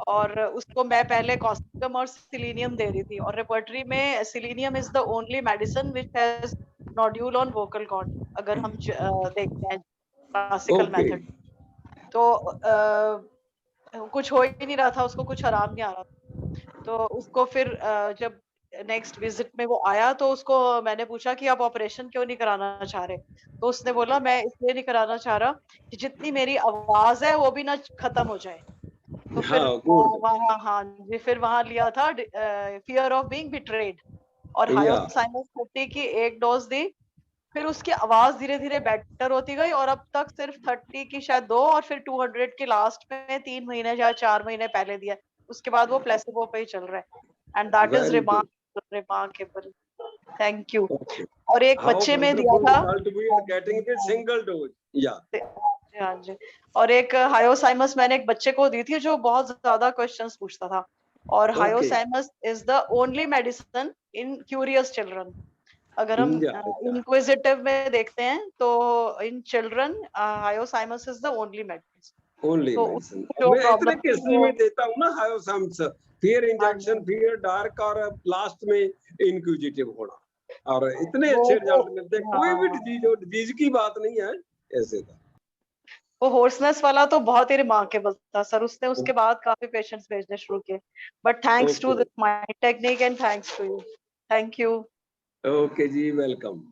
और उसको मैं पहले कॉस्टिकम और सिलीनियम दे रही थी और रेपर्टरी में selenium is the only medicine which has nodule on vocal cord. अगर हम देखते हैं क्लासिकल ओके, मेथड तो कुछ हो ही नहीं रहा था, उसको कुछ आराम नहीं आ रहा था। तो उसको फिर जब नेक्स्ट विजिट में वो आया तो उसको मैंने पूछा कि आप ऑपरेशन क्यों नहीं कराना चाह रहे? तो उसने बोला मैं इसलिए नहीं कराना चाह रहा कि जितनी मेरी आवाज है वो भी ना खत्म हो जाए। तो फिर हाँ, गुड, वहाँ हाँ जी, फिर वहाँ लिया था फियर ऑफ बीइंग बिट्रेड और या हायोसाइनस 30 की एक डोज दी। फिर उसकी आवाज धीरे धीरे बेटर होती गई और अब तक सिर्फ 30 की शायद 2 और फिर 200 की लास्ट में 3 महीने या 4 महीने पहले दिया। उसके बाद वो प्लेसिबो पे ही चल रहा है and that is very good. Remarkable. Thank you. Okay, और एक हाउ बच्चे में दिया वंडरफुल था। Result we are getting it single dose. या हाँ जी, और एक हायोसाइमस मैंने एक बच्चे को दी थी जो बहुत ज्यादा क्वेश्चंस पूछता था और okay, hyoscyamus is the only medicine in curious children. अगर हम या इंक्विजिटिव में देखते हैं तो in children hyoscyamus is the only medicine. Only तो मेडिसिन। जो मैं इतने प्रॉब्लम केसेस में देता हूँ ना हायोसाम्स, फिर हाँ जी, इंजेक्शन, फिर डार्क और लास्ट में इंक्विजिटिव होना, और इतने वो अच्छे रिजल्ट मिलते हैं। कोई भी हाँ डिजीज की बात नहीं है ऐसे का। वो होर्सनेस वाला तो बहुत ही रिमार्केबल था सर। उसने उसके बाद काफी पेशेंट्स भेजने शुरू किए but thanks to okay, this mind technique and thanks to you. Thank you. Okay जी, वेलकम।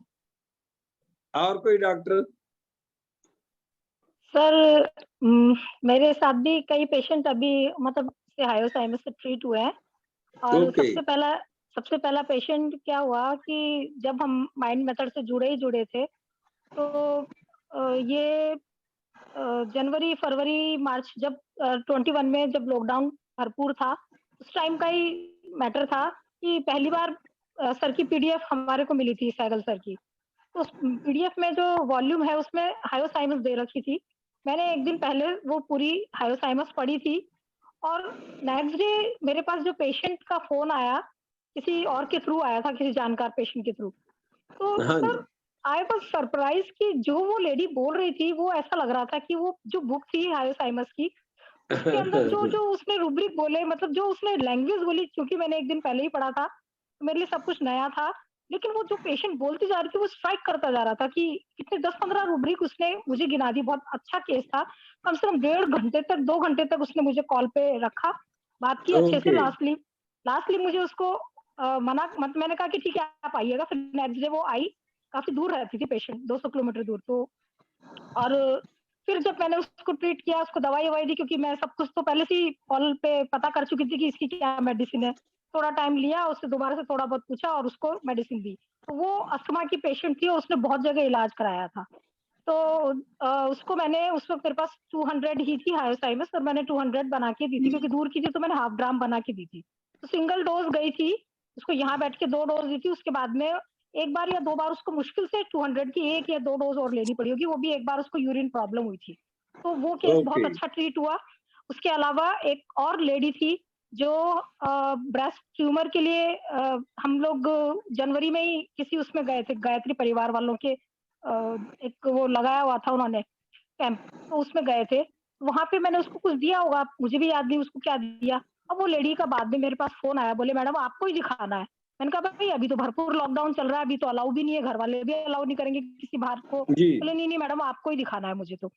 और कोई डॉक्टर? सर मेरे साथ भी कई पेशेंट अभी मतलब से हायोसाइमस से ट्रीट हुए हैं और ओके, सबसे पहला पेशेंट क्या हुआ कि जब हम माइंड मेथड से जुड़े थे तो ये जनवरी फरवरी मार्च जब 21 में जब लॉकडाउन भरपूर था उस टाइम का ही मैटर था कि पहली बार सर की पीडीएफ हमारे को मिली थी, सैगल सर की। तो उस पीडीएफ में जो वॉल्यूम है उसमें हायोसाइमस दे रखी थी। मैंने एक दिन पहले वो पूरी हायोसाइमस पढ़ी थी और नेक्स्ट डे मेरे पास जो पेशेंट का फोन आया, किसी और के थ्रू आया था, किसी जानकार पेशेंट के थ्रू। तो हाँ सर जी। आई वाज सरप्राइज कि जो वो लेडी बोल रही थी वो ऐसा लग रहा था कि वो जो बुक थी हायोसाइमस की उसके अंदर जो जो उसने रूब्रिक बोले, मतलब जो उसने लैंग्वेज बोली, क्योंकि मैंने एक दिन पहले ही पढ़ा था तो मेरे लिए सब कुछ नया था। लेकिन वो जो पेशेंट बोलती जा रही थी वो स्ट्राइक करता जा रहा था कि कितने 10-15 रूब्रिक उसने मुझे गिना दी। बहुत अच्छा केस था। कम से कम 1.5 घंटे तक 2 घंटे तक उसने मुझे कॉल पे रखा, बात की अच्छे से। ओके, लास्टली मुझे उसको मैंने कहा कि ठीक है आप आइएगा। फिर नेक्स्ट डे वो आई। काफी दूर रहती थी पेशेंट, 200 किलोमीटर दूर। तो और फिर जब मैंने उसको ट्रीट किया, उसको दवाई ववाई दी, क्योंकि मैं सब कुछ तो पहले से ही कॉल पे पता कर चुकी थी कि इसकी क्या मेडिसिन है। थोड़ा टाइम लिया, उससे दोबारा से थोड़ा बहुत पूछा और उसको मेडिसिन दी। तो वो अस्थमा की पेशेंट थी और उसने बहुत जगह इलाज कराया था। तो उसको मैंने उस वक्त मेरे पास 200 ही थी हायोसाइमस और मैंने 200 बना के दी थी, क्योंकि दूर की थी तो मैंने हाफ ग्राम बना के दी थी। तो सिंगल डोज गई थी, उसको यहाँ बैठ के 2 डोज दी थी, उसके बाद में 1 बार या 2 बार उसको मुश्किल से 200 की 1 या 2 डोज और लेनी पड़ी होगी, वो भी 1 बार उसको यूरिन प्रॉब्लम हुई थी। तो वो केस बहुत ओके। अच्छा ट्रीट हुआ। उसके अलावा एक और लेडी थी जो ब्रेस्ट ट्यूमर के लिए हम लोग जनवरी में ही किसी उसमें गए थे, गायत्री परिवार वालों के एक वो लगाया हुआ था उन्होंने कैंप, तो उसमें गए थे। वहाँ पे मैंने उसको कुछ दिया होगा, मुझे भी याद नहीं उसको क्या दिया। अब वो लेडी का बाद में मेरे पास फ़ोन आया, बोले मैडम आपको ही दिखाना है। मैंने कहा भाई अभी तो भरपूर लॉकडाउन चल रहा है, अभी तो अलाउ भी नहीं है, घर वाले भी अलाउ नहीं करेंगे किसी बाहर को। जी। बोले नहीं मैडम आपको ही दिखाना है मुझे तो।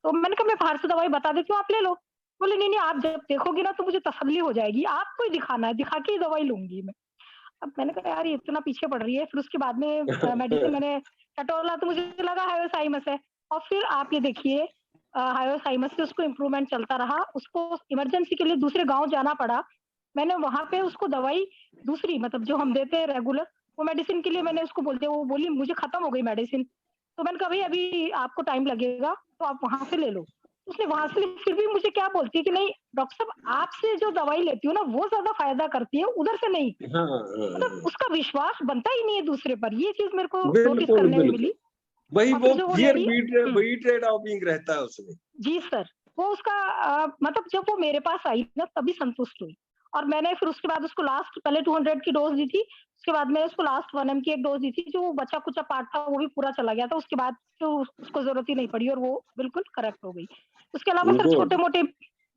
तो मैंने कहा मैं बाहर से दवाई बता देती हूँ, आप ले लो। बोले नहीं आप जब देखोगी ना तो मुझे तसल्ली हो जाएगी, आपको ही दिखाना है, दिखा के ही दवाई लूँगी मैं। अब मैंने कहा यार ये इतना पीछे पड़ रही है, फिर उसके बाद में मेडिसिन मैंने टटोला तो मुझे लगा हायोसाइमस है, और फिर आप ये देखिए हायोसाइमस से उसको इम्प्रूवमेंट चलता रहा, उसको इमरजेंसी के लिए दूसरे गाँव जाना पड़ा। मैंने वहाँ पे उसको दवाई दूसरी मतलब जो हम देते हैं रेगुलर, वो मेडिसिन के लिए मैंने उसको बोल दिया, वो बोली मुझे खत्म हो गई मेडिसिन। तो मैंने कहा भई अभी आपको टाइम लगेगा, तो आप वहाँ से ले लो। उसने वहाँ से फिर भी मुझे क्या बोलती है कि नहीं डॉक्टर साहब आपसे जो दवाई लेती हूँ ना वो ज़्यादा फ़ायदा करती है, उधर से नहीं। हाँ, मतलब उसका विश्वास बनता ही नहीं है दूसरे पर, ये चीज़ मेरे को नोटिस बिल्कुल, करने में बिल्कुल। मिली। वही और वो फिर जो वो फियर लेडी बीट्रेड ऑफ बिंग रहता है उसमें। जी सर, वो उसका मतलब जब वो मेरे पास आई ना तभी संतुष्ट हुई। और मैंने फिर उसके बाद उसको लास्ट पहले 200 की डोज़ दी थी, उसके बाद मैंने उसको लास्ट 1 एम की एक डोज़ दी थी, जो बचा-कुचा पार्ट था वो भी पूरा चला गया था, उसके बाद तो उसको ज़रूरत ही नहीं पड़ी और वो बिल्कुल करेक्ट हो गई। उसके अलावा सर गुड। छोटे-मोटे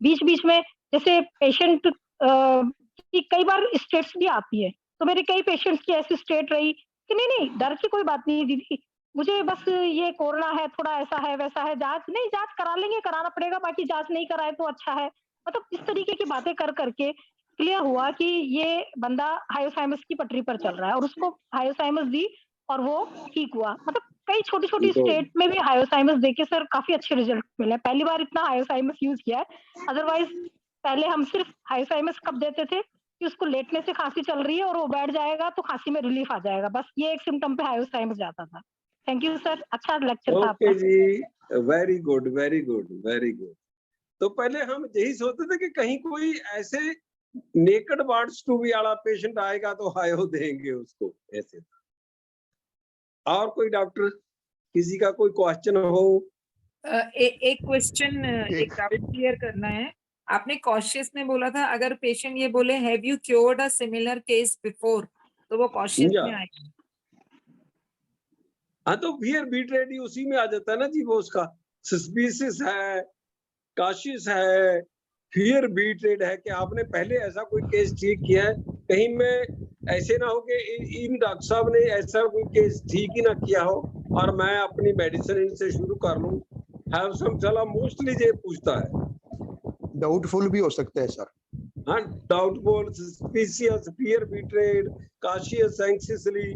बीच-बीच में जैसे पेशेंट की कई बार स्टेट्स भी आती है, तो मेरे कई पेशेंट्स की ऐसी स्टेट रही कि नहीं डर की कोई बात नहीं दीदी, मुझे बस ये कोरोना है, थोड़ा ऐसा है, वैसा है, जाँच नहीं जाँच करा लेंगे, कराना पड़ेगा, बाकी जाँच नहीं कराए तो अच्छा है। मतलब इस तरीके की बातें कर के क्लियर हुआ कि ये बंदा हायोसाइमस की पटरी पर चल रहा है और उसको हायोसाइमस दी और वो ठीक हुआ। मतलब कई छोटी-छोटी गुड। स्टेट में भी हायोसाइमस देके सर काफ़ी अच्छे रिजल्ट मिले हैं। पहली बार इतना हायोसाइमस यूज़ किया है, अदरवाइज़ पहले हम सिर्फ हायोसाइमस कब देते थे कि उसको लेटने से खाँसी चल रही है और वो बैठ जाएगा तो खाँसी में रिलीफ आ जाएगा। बस ये एक सिम्पटम पे हायोसाइमस जाता था। थैंक यू सर, अच्छा लेक्चर था ओके आपका। जी, very good, very good, very good. तो पहले हम यही सोचते थे कि कहीं कोई ऐसे नेकेड वार्ड्स टू बी वाला पेशेंट आएगा तो हायो देंगे उसको ऐसे। और कोई डॉक्टर किसी का कोई क्वेश्चन हो? एक क्वेश्चन एक डाउट क्लियर करना है। आपने कॉशियस में बोला था अगर पेशेंट ये बोले have you cured a similar case before, तो वो कॉशियस या में आएगा। हाँ, तो फियर बीट्रेड ही उसी में आ जाता है ना जी, वो उसका सस्पिशियस है, काशियस है, फियर बीट्रेड है कि आपने पहले ऐसा कोई केस ठीक किया है, कहीं में ऐसे ना हो कि इन डॉक्टर साहब ने ऐसा कोई केस ठीक ही ना किया हो और मैं अपनी मेडिसिन इनसे शुरू कर लूं। हैव सम सलाह मोस्टली ये पूछता है। डाउटफुल भी हो सकता है सर। हाँ, doubtful, suspicious, fear betrayed, cautious, anxiously.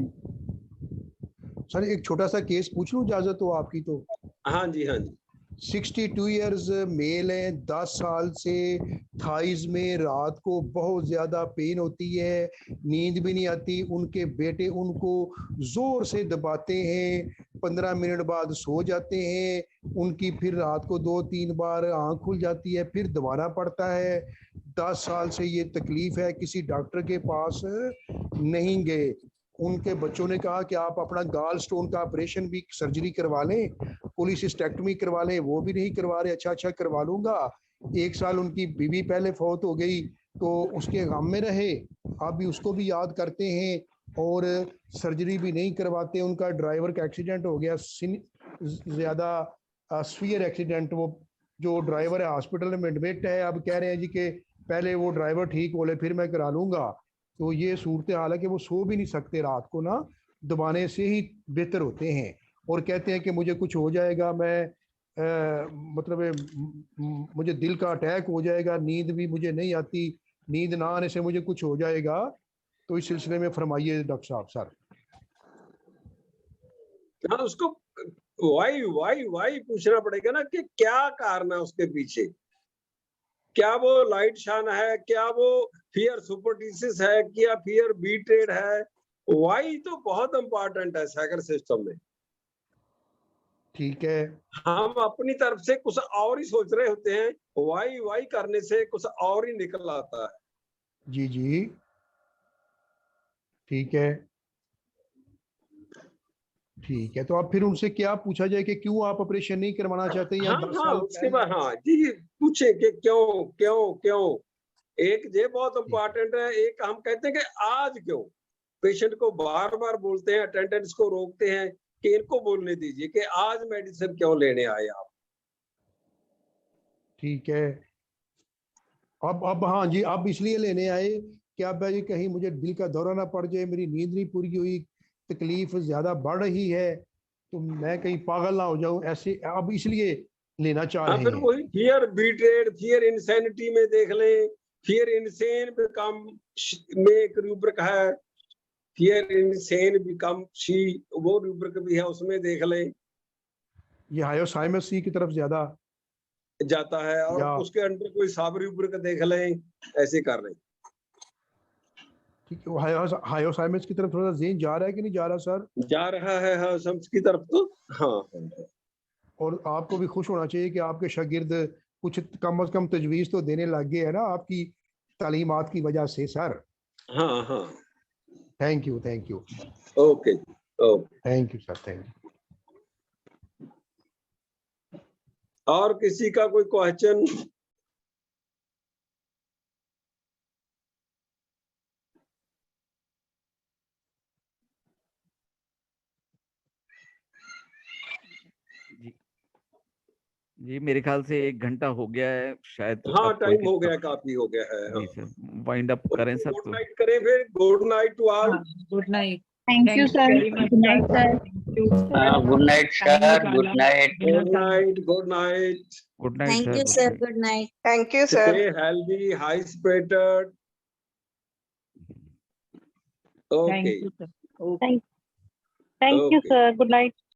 Sir एक छोटा सा केस पूछ लूं, इजाजत हो आपकी तो? हाँ जी, हाँ जी। 62 इयर्स मेल हैं, 10 साल से थाइज में रात को बहुत ज़्यादा पेन होती है, नींद भी नहीं आती। उनके बेटे उनको ज़ोर से दबाते हैं, 15 मिनट बाद सो जाते हैं, उनकी फिर रात को 2-3 बार आँख खुल जाती है, फिर दबाना पड़ता है। 10 साल से ये तकलीफ़ है, किसी डॉक्टर के पास नहीं गए। उनके बच्चों ने कहा कि आप अपना गाल स्टोन का ऑपरेशन भी सर्जरी करवा लें, कोलिसिस्टेक्टमी करवा लें, वो भी नहीं करवा रहे। अच्छा करवा लूंगा। 1 साल उनकी बीवी पहले फौत हो गई तो उसके गम में रहे, अभी उसको भी याद करते हैं और सर्जरी भी नहीं करवाते। उनका ड्राइवर का एक्सीडेंट हो गया, ज़्यादा सीवियर एक्सीडेंट। वो जो ड्राइवर है हॉस्पिटल में एडमिट है, अब कह रहे हैं जी कि पहले वो ड्राइवर ठीक हो ले फिर मैं करा लूँगा। तो ये सूरत हाल है कि वो सो भी नहीं सकते, रात को ना दबाने से ही बेहतर होते हैं और कहते हैं कि मुझे कुछ हो जाएगा, मैं मतलब मुझे दिल का अटैक हो जाएगा, नींद भी मुझे नहीं आती, नींद ना आने से मुझे कुछ हो जाएगा। तो इस सिलसिले में फरमाइए डॉक्टर साहब। सर हाँ, उसको वाई पूछना पड़ेगा ना कि क्या कारण है उसके पीछे। क्या वो लाइट शान है, क्या वो फियर सुपरस्टिशियस है, क्या फियर बीट्रेड है? वाई तो बहुत इंपॉर्टेंट है सैगर सिस्टम में। ठीक है, हम अपनी तरफ से कुछ और ही सोच रहे होते हैं, वाई करने से कुछ और ही निकल आता है। जी जी, ठीक है ठीक है। तो अब फिर उनसे क्या पूछा जाए कि क्यों आप ऑपरेशन नहीं करवाना चाहते या हाँ 10 हाँ, साल उसके बाद हाँ जी, पूछे कि क्यों क्यों क्यों। एक ये बहुत इम्पोर्टेंट है, एक हम कहते हैं कि आज क्यों। पेशेंट को बार बार बोलते हैं, अटेंडेंट्स को रोकते हैं कि इनको बोलने दीजिए कि आज मेडिसिन क्यों लेने आए आप। ठीक है। अब हाँ जी, अब इसलिए लेने आए कि अब जी कहीं मुझे दिल का दौरा ना पड़ जाए, मेरी नींद नहीं पूरी हुई, तकलीफ ज्यादा बढ़ रही है, तो मैं कहीं पागल ना हो जाऊं, ऐसे अब इसलिए लेना चाह हाँ, रहे फिर हैं। वही फियर बीट्रेड, फियर इंसैनिटी में देख लें, फियर इनसेन बिकम में एक रूब्रिक है, फियर इनसेन बिकम शी, वो रूब्रिक भी है, उसमें देख लें ये हायोसाइमस सी की तरफ ज्यादा जाता है। और या उसके अंडर कोई सब रूब्रिक देख लें, ऐसे कर लें। ठीक है, वो हायोसाइमस की तरफ थोड़ा जेन जा रहा है कि नहीं जा रहा सर? जा रहा है हाँ शम्स की तरफ तो। हाँ हाँ और आपको भी खुश होना चाहिए कि आपके शागिर्द कुछ कम अज कम तजवीज़ तो देने लग गए है ना आपकी तालीमात की वजह से सर। हाँ हाँ। Thank you thank you okay okay. Thank you sir, thank you. और किसी का कोई क्वेश्चन? जी जी, मेरे ख्याल से 1 घंटा हो गया है शायद, हाँ, अब कोई टाइम हो गया, काफी हो गया है। हाँ, जी सर, वाइंड अप करें सर गुड तो। नाइट करें फिर। Good night to all. Good night. Thank you, sir. very much, Good night, sir. sir. Thank you. Good night, Time sir. निकाला, Good night. dinner good time. Night, good night. Good night Thank sir, you, good sir. Night. Good night. Thank you, sir. Stay healthy, high spirited. Thank Okay. you, sir. Okay. Thank you, Okay. sir. Good night.